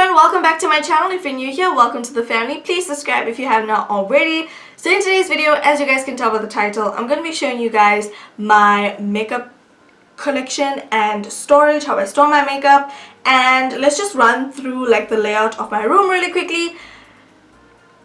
everyone, welcome back to my channel. If you're new here, welcome to the family. Please subscribe if you have not already. So in today's video, as you guys can tell by the title, I'm going to be showing you guys my makeup collection and storage, how I store my makeup, and let's just run through like the layout of my room really quickly.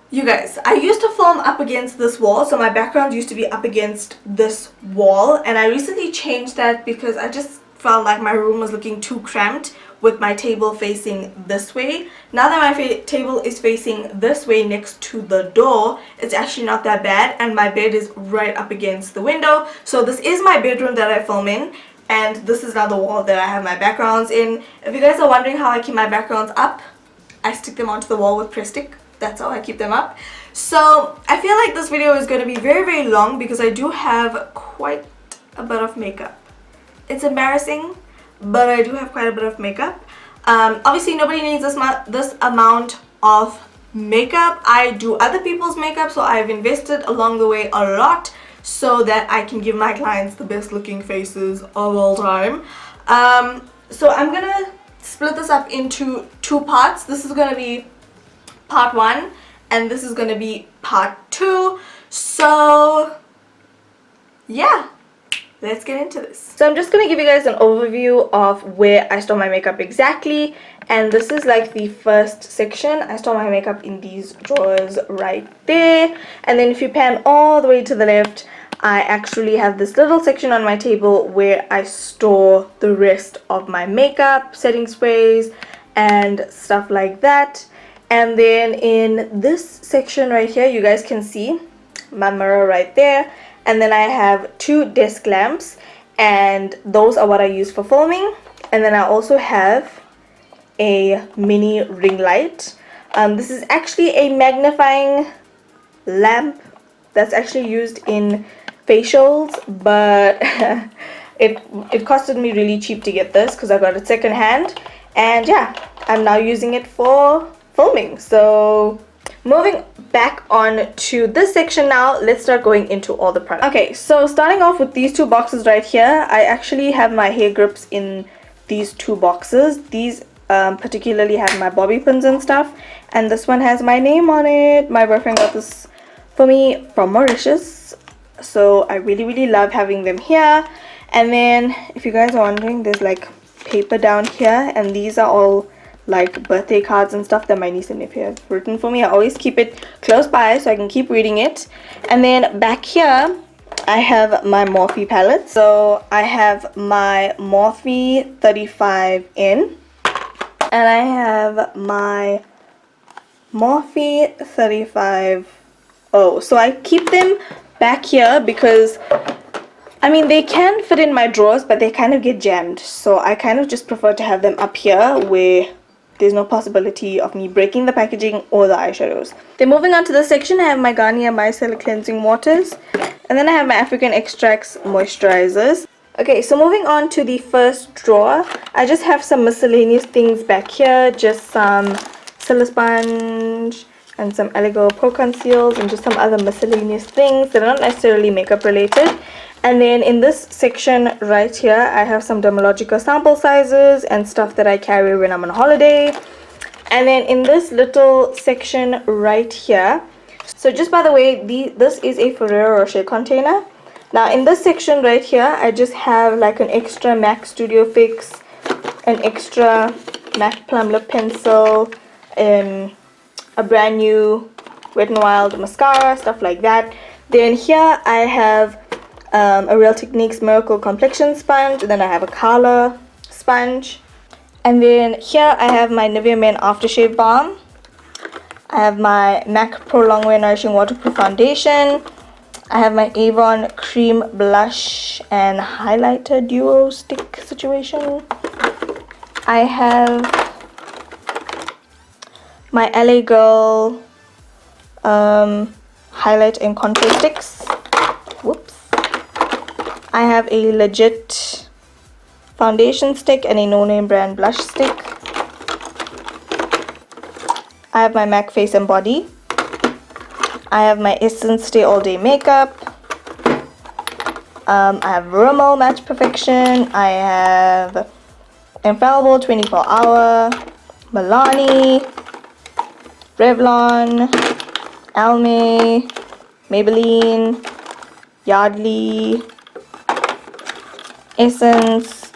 You guys, I used to film up against this wall, so my background used to be up against this wall, and I recently changed that because I just felt like my room was looking too cramped with my table facing this way. Now that my table is facing this way next to the door, it's actually not that bad, and my bed is right up against the window. So this is my bedroom that I film in, and this is now the wall that I have my backgrounds in. If you guys are wondering how I keep my backgrounds up, I stick them onto the wall with press stick. That's how I keep them up. So I feel like this video is going to be very long because I do have quite a bit of makeup. It's embarrassing, but I do have quite a bit of makeup. Obviously nobody needs this amount of makeup. I do other people's makeup, so I've invested along the way a lot so that I can give my clients the best looking faces of all time. So I'm gonna split this up into two parts. This is gonna be part 1 and this is gonna be part 2. So yeah, let's get into this. So I'm just going to give you guys an overview of where I store my makeup exactly, and this is like the first section. I store my makeup in these drawers right there, and then if you pan all the way to the left, I actually have this little section on my table where I store the rest of my makeup, setting sprays and stuff like that. And then in this section right here, you guys can see my mirror right there. And then I have 2 desk lamps, and those are what I use for filming. And then I also have a mini ring light. This is actually a magnifying lamp that's actually used in facials, but it costed me really cheap to get this because I got it second hand. And yeah, I'm now using it for filming. So moving back on to this section now, let's start going into all the products. Okay, so starting off with these 2 boxes right here, I actually have my hair grips in these 2 boxes. These particularly have my bobby pins and stuff, and this one has my name on it. My boyfriend got this for me from Mauritius, so I really love having them here. And then if you guys are wondering, there's like paper down here, and these are all like birthday cards and stuff that my niece and nephew have written for me. I always keep it close by so I can keep reading it. And then back here I have my Morphe palette. So I have my Morphe 35N and I have my Morphe 35O. So I keep them back here because I mean, they can fit in my drawers, but they kind of get jammed. So I kind of just prefer to have them up here where there's no possibility of me breaking the packaging or the eyeshadows. Then moving on to this section, I have my Garnier Micellar Cleansing Waters. And then I have my African Extracts Moisturizers. Okay, so moving on to the first drawer, I just have some miscellaneous things back here. Just some Sponge and some Eligo Pro Conceals and just some other miscellaneous things that are not necessarily makeup related. And then in this section right here, I have some Dermalogica sample sizes and stuff that I carry when I'm on holiday. And then in this little section right here, so just by the way, this is a Ferrero Rocher container. Now in this section right here, I just have like an extra MAC Studio Fix, an extra MAC Plum Lip Pencil, a brand new Wet n Wild mascara, stuff like that. Then here I have a Real Techniques Miracle Complexion Sponge, and then I have a Kala sponge. And then here I have my Nivea Men Aftershave Balm. I have my MAC Pro Longwear Nourishing Waterproof Foundation. I have my Avon Cream Blush and Highlighter Duo Stick situation. I have my LA Girl Highlight and Contour Sticks. Whoops. I have a legit foundation stick and a no-name brand blush stick. I have my MAC Face and Body. I have my Essence Stay All Day Makeup. I have Rimmel Match Perfection. I have Infallible 24 Hour. Milani, Revlon, Almay, Maybelline, Yardley, Essence,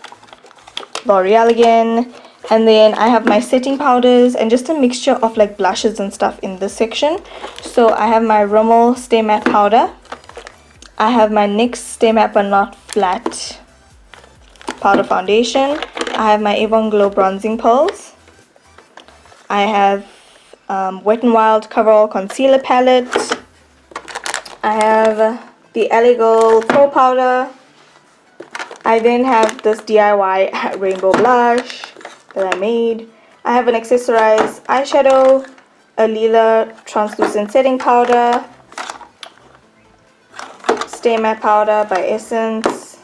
L'Oreal again, and then I have my setting powders and just a mixture of like blushes and stuff in this section. So I have my Rimmel Stay Matte powder, I have my NYX Stay Matte but not flat powder foundation, I have my Avon Glow bronzing pearls, I have Wet n Wild Coverall concealer palette, I have the LA Girl Pro powder, I then have this DIY rainbow blush that I made. I have an accessorized eyeshadow, a lila translucent setting powder, Stay Matte powder by Essence,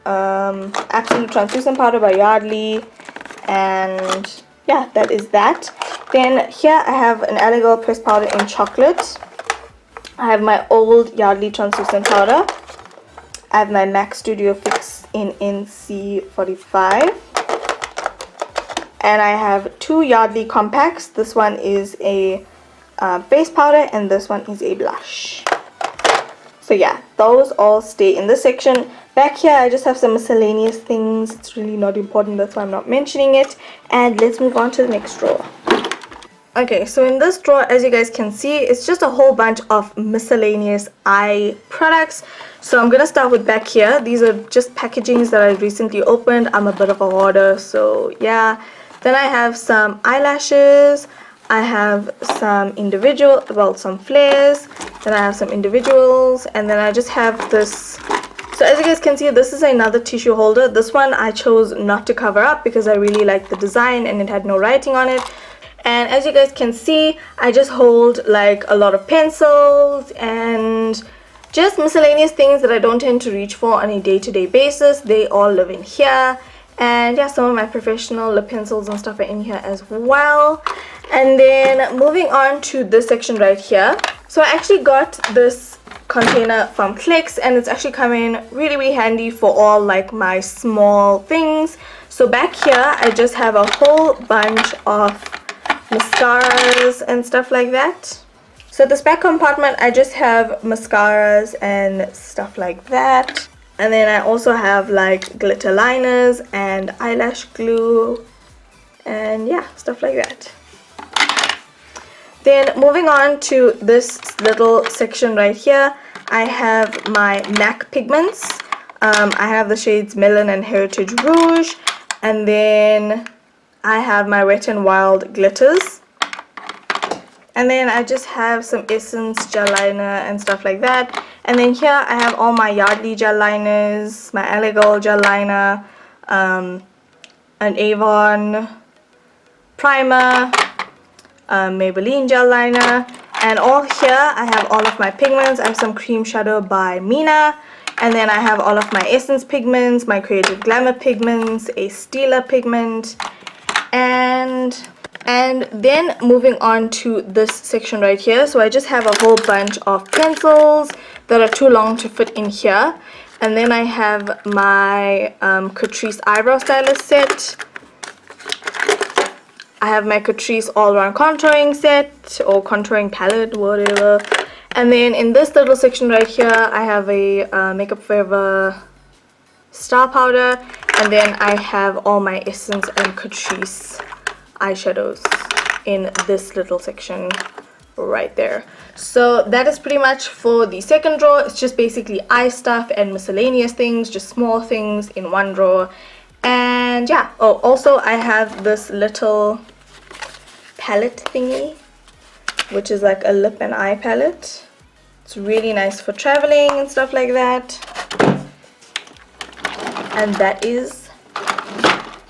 absolute translucent powder by Yardley, and yeah, that is that. Then here I have an LA Girl pressed powder in chocolate. I have my old Yardley translucent powder. I have my MAC Studio Fix in NC45. And I have two Yardley compacts. This one is a face powder and this one is a blush. So yeah, those all stay in this section. Back here I just have some miscellaneous things. It's really not important, that's why I'm not mentioning it. And let's move on to the next drawer. Okay, so in this drawer, as you guys can see, it's just a whole bunch of miscellaneous eye products. So I'm gonna start with back here. These are just packagings that I recently opened. I'm a bit of a hoarder, so yeah. Then I have some eyelashes. I have some individual, well, some flares. Then I have some individuals, and then I just have this. So as you guys can see, this is another tissue holder. This one I chose not to cover up because I really like the design and it had no writing on it. And as you guys can see, I just hold like a lot of pencils and just miscellaneous things that I don't tend to reach for on a day-to-day basis. They all live in here. And yeah, some of my professional lip pencils and stuff are in here as well. And then moving on to this section right here. So I actually got this container from Clicks and it's actually come in really handy for all like my small things. So back here I just have a whole bunch of mascaras and stuff like that. So this back compartment I just have mascaras and stuff like that, and then I also have like glitter liners and eyelash glue and yeah, stuff like that. Then moving on to this little section right here, I have my MAC pigments. I have the shades Melon and Heritage Rouge, and then I have my Wet n Wild glitters, and then I just have some Essence gel liner and stuff like that. And then here I have all my Yardley gel liners, my LA Girl gel liner, an Avon primer, Maybelline gel liner, and all here I have all of my pigments. I have some cream shadow by Mina, and then I have all of my Essence pigments, my Creative Glamour pigments, a Stila pigment, and then moving on to this section right here. So I just have a whole bunch of pencils that are too long to fit in here, and then I have my Catrice eyebrow stylus set. I have my Catrice all-round contouring set or contouring palette, whatever. And then in this little section right here I have a Makeup Forever star powder, and then I have all my Essence and Catrice eyeshadows in this little section right there. So that is pretty much for the second drawer. It's just basically eye stuff and miscellaneous things, just small things in one drawer. And yeah, oh, also I have this little palette thingy, which is like a lip and eye palette. It's really nice for traveling and stuff like that. And that is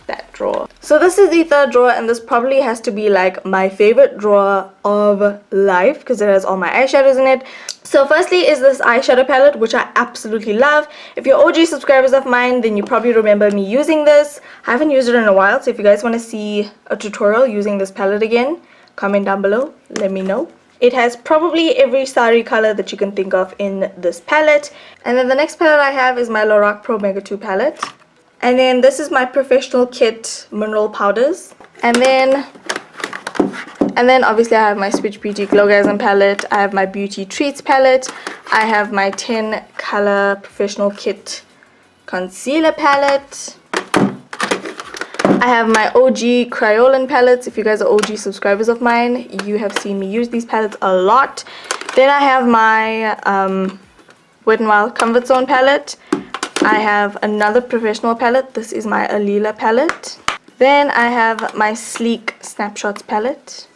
that drawer. So this is the third drawer, and this probably has to be like my favorite drawer of life because it has all my eyeshadows in it. So firstly is this eyeshadow palette, which I absolutely love. If you're OG subscribers of mine, then you probably remember me using this. I haven't used it in a while, so if you guys want to see a tutorial using this palette again, comment down below, let me know. It has probably every sari color that you can think of in this palette. And then the next palette I have is my Lorac Pro Mega 2 palette. And then this is my professional kit mineral powders. And then obviously I have my Switch Beauty Glowgasm palette. I have my Beauty Treats palette. I have my 10 color professional kit concealer palette. I have my OG Kryolan palettes. If you guys are OG subscribers of mine, you have seen me use these palettes a lot. Then I have my Wet n Wild Comfort Zone palette. I have another professional palette. This is my Alila palette. Then I have my Sleek Snapshots palette.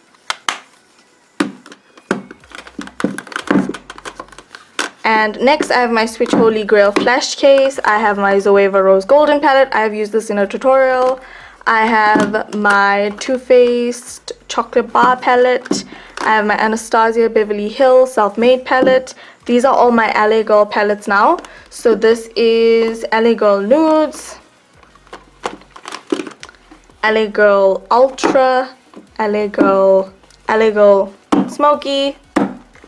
And next I have my Switch Holy Grail flash case. I have my Zoeva Rose Golden palette. I have used this in a tutorial. I have my Too Faced chocolate bar palette. I have my Anastasia Beverly Hills self-made palette. These are all my LA Girl palettes now. So this is LA Girl Nudes, LA Girl Ultra, LA Girl Smoky,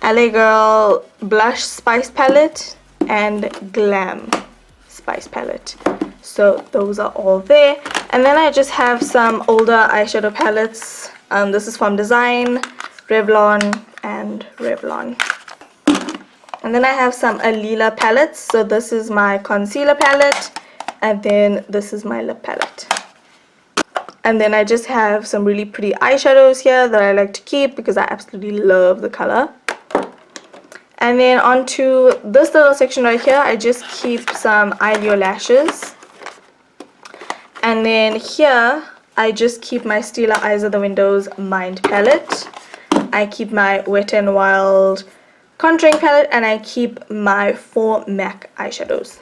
LA Girl Blush Spice Palette, and Glam Spice Palette. So those are all there. And then I just have some older eyeshadow palettes. This is from Design, Revlon, and Revlon. And then I have some Alila palettes. So this is my concealer palette, and then this is my lip palette. And then I just have some really pretty eyeshadows here that I like to keep because I absolutely love the color. And then onto this little section right here, I just keep some eyelid lashes. And then here, I just keep my Stila Eyes of the Windows Mind palette. I keep my Wet n Wild contouring palette, and I keep my 4 MAC eyeshadows.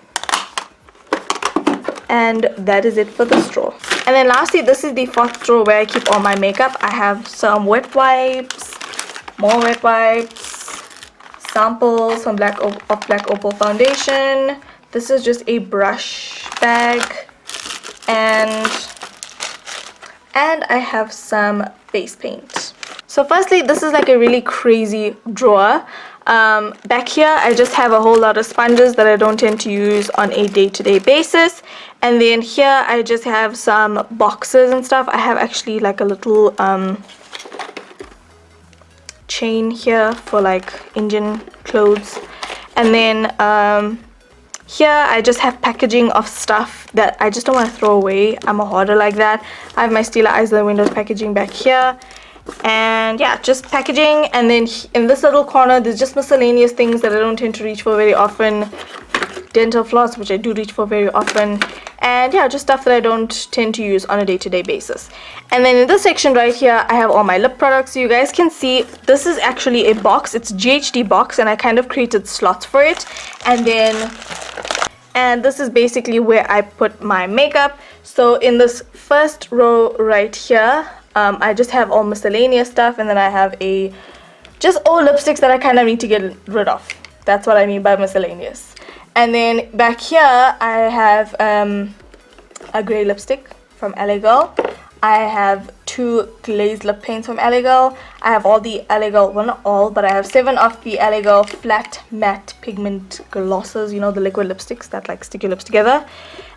And that is it for this drawer. And then lastly, this is the 4th drawer where I keep all my makeup. I have some wet wipes, more wet wipes, samples from Black Opal foundation. This is just a brush bag, and I have some face paint. So firstly, this is like a really crazy drawer. Back here I just have a whole lot of sponges that I don't tend to use on a day-to-day basis. And then here I just have some boxes and stuff. I have actually like a little chain here for like Indian clothes. And then here I just have packaging of stuff that I just don't want to throw away. I'm a hoarder like that. I have my Stila Eyes of the Windows packaging back here. And yeah, just packaging. And then in this little corner there's just miscellaneous things that I don't tend to reach for very often. Dental floss, which I do reach for very often. And yeah, just stuff that I don't tend to use on a day-to-day basis. And then in this section right here, I have all my lip products. So you guys can see this is actually a box. It's a GHD box, and I kind of created slots for it. And this is basically where I put my makeup. So in this first row right here, I just have all miscellaneous stuff, and then I have just all lipsticks that I kind of need to get rid of. That's what I mean by miscellaneous. And then back here I have a grey lipstick from LA Girl. I have 2 glazed lip paints from LA Girl. I have all the LA Girl, well not all, but I have 7 of the LA Girl flat matte pigment glosses, you know, the liquid lipsticks that like stick your lips together.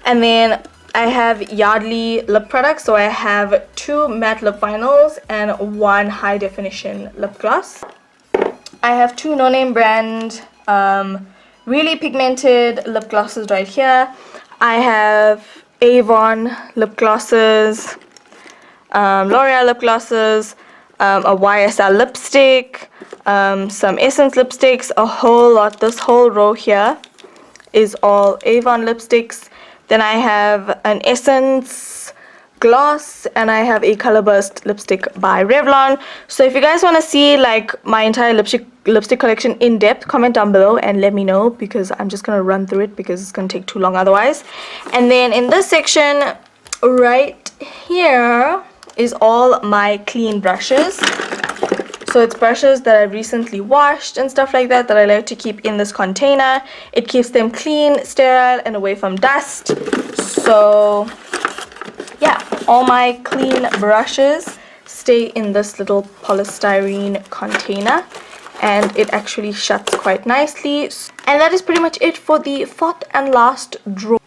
And then I have Yardley lip products. So I have 2 matte lip vinyls and 1 high definition lip gloss. I have 2 no name brand really pigmented lip glosses right here. I have Avon lip glosses, L'Oreal lip glosses, a YSL lipstick, some Essence lipsticks, a whole lot. This whole row here is all Avon lipsticks. Then I have an Essence gloss, and I have a Color Burst lipstick by Revlon. So if you guys want to see like my entire lipstick collection in depth, comment down below and let me know, because I'm just going to run through it because it's going to take too long otherwise. And then in this section right here is all my clean brushes. So it's brushes that I recently washed and stuff like that I like to keep in this container. It keeps them clean, sterile, and away from dust. So yeah, all my clean brushes stay in this little polystyrene container, and it actually shuts quite nicely. And that is pretty much it for the 4th and last drawer.